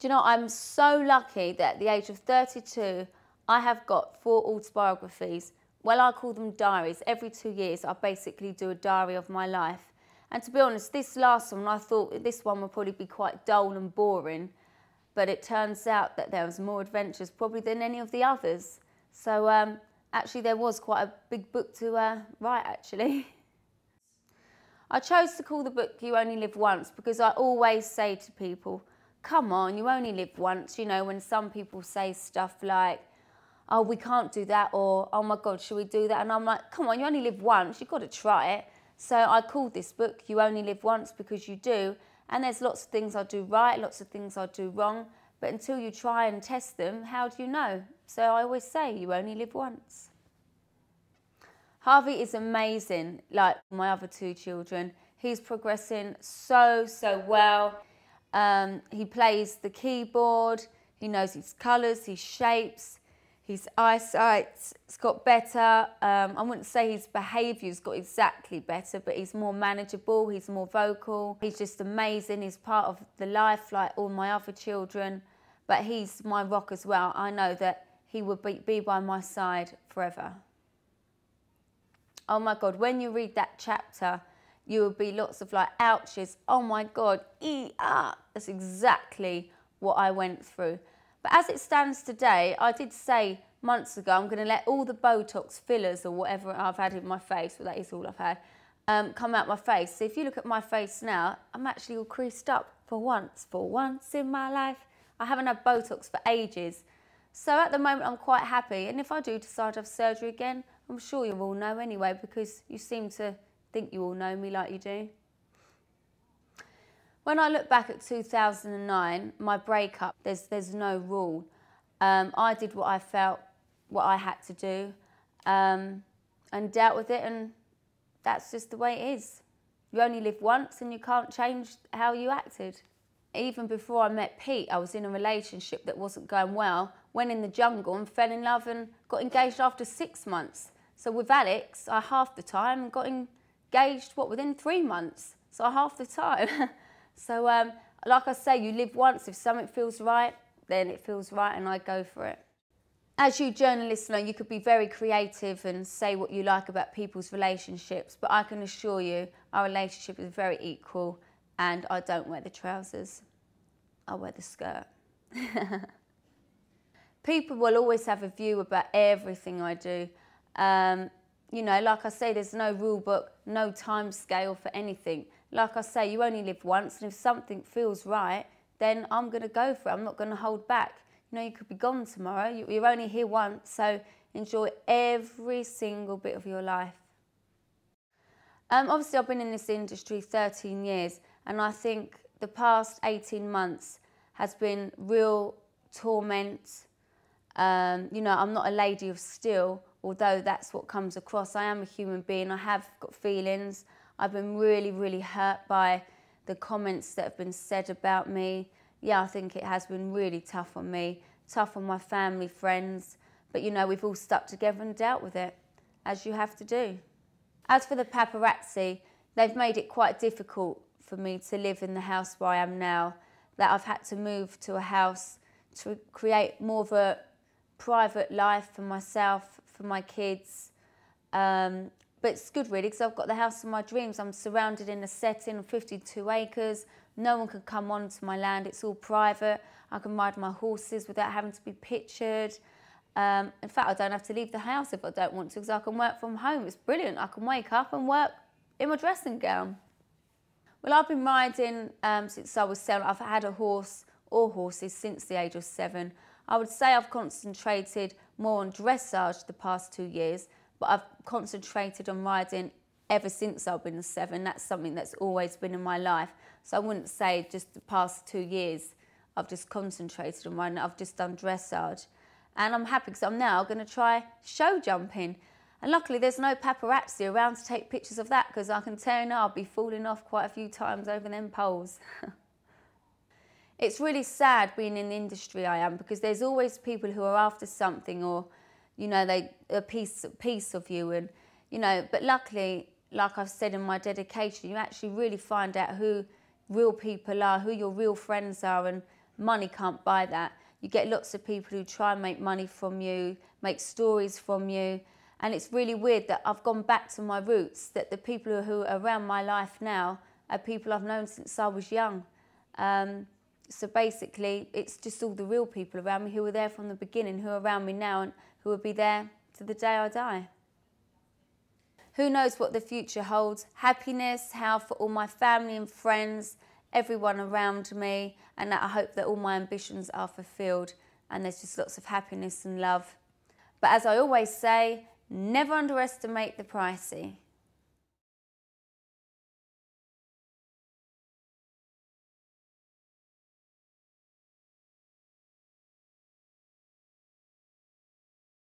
Do you know, I'm so lucky that at the age of 32, I have got 4 autobiographies. Well, I call them diaries. Every 2 years, I basically do a diary of my life. And to be honest, this last one, I thought this one would probably be quite dull and boring, but it turns out that there was more adventures probably than any of the others. So actually, there was quite a big book to write, actually. I chose to call the book You Only Live Once because I always say to people, come on, you only live once. You know, when some people say stuff like, oh, we can't do that, or oh my God, should we do that? And I'm like, come on, you only live once, you've got to try it. So I called this book You Only Live Once because you do. And there's lots of things I do right, lots of things I do wrong. But until you try and test them, how do you know? So I always say, you only live once. Harvey is amazing, like my other 2 children. He's progressing so well. He plays the keyboard, he knows his colours, his shapes, his eyesight's got better. I wouldn't say his behaviour's got exactly better, but he's more manageable, he's more vocal. He's just amazing, he's part of the life like all my other children, but he's my rock as well. I know that he will be by my side forever. Oh my God, when you read that chapter, you will be lots of like ouches. Oh my God, that's exactly what I went through. But as it stands today, I did say months ago, I'm going to let all the Botox fillers or whatever I've had in my face, well that is all I've had, come out my face. So if you look at my face now, I'm actually all creased up for once in my life. I haven't had Botox for ages. So at the moment, I'm quite happy. And if I do decide to have surgery again, I'm sure you all know anyway, because you seem to think you all know me like you do. When I look back at 2009, my breakup, there's no rule. I did what I felt, what I had to do, and dealt with it, and that's just the way it is. You only live once and you can't change how you acted. Even before I met Pete, I was in a relationship that wasn't going well, went in the jungle and fell in love and got engaged after 6 months. So with Alex, I halved the time and got engaged, within 3 months. So I halved the time. So like I say, you live once. If something feels right, then it feels right and I go for it. As you journalists know, you could be very creative and say what you like about people's relationships, but I can assure you our relationship is very equal and I don't wear the trousers. I wear the skirt. People will always have a view about everything I do. You know, like I say, there's no rule book, no time scale for anything. Like I say, you only live once, and if something feels right, then I'm going to go for it. I'm not going to hold back. You know, you could be gone tomorrow. You're only here once, so enjoy every single bit of your life. Obviously, I've been in this industry 13 years, and I think the past 18 months has been real torment. You know, I'm not a lady of steel, although that's what comes across. I am a human being. I have got feelings. I've been really hurt by the comments that have been said about me. Yeah, I think it has been really tough on me, tough on my family, friends. But, you know, we've all stuck together and dealt with it, as you have to do. As for the paparazzi, they've made it quite difficult for me to live in the house where I am now, that I've had to move to a house to create more of a private life for myself, for my kids. But it's good really, because I've got the house of my dreams. I'm surrounded in a setting of 52 acres. No one can come onto my land. It's all private. I can ride my horses without having to be pictured. In fact, I don't have to leave the house if I don't want to, because I can work from home. It's brilliant. I can wake up and work in my dressing gown. Well, I've been riding since I was 7. I've had a horse or horses since the age of 7. I would say I've concentrated more on dressage the past 2 years, but I've concentrated on riding ever since I've been 7. That's something that's always been in my life. So I wouldn't say just the past 2 years I've just concentrated on riding. I've just done dressage. And I'm happy because I'm now going to try show jumping. And luckily there's no paparazzi around to take pictures of that, because I can tell you now I'll be falling off quite a few times over them poles. It's really sad being in the industry I am, because there's always people who are after something, or, you know, a piece of you, and, you know, but luckily, like I've said in my dedication, you actually really find out who real people are, who your real friends are, and money can't buy that. You get lots of people who try and make money from you, make stories from you. And it's really weird that I've gone back to my roots, that the people who are around my life now are people I've known since I was young. So basically, it's just all the real people around me who were there from the beginning, who are around me now and who will be there to the day I die. Who knows what the future holds? Happiness, health for all my family and friends, everyone around me, and I hope that all my ambitions are fulfilled and there's just lots of happiness and love. But as I always say, never underestimate the pricey.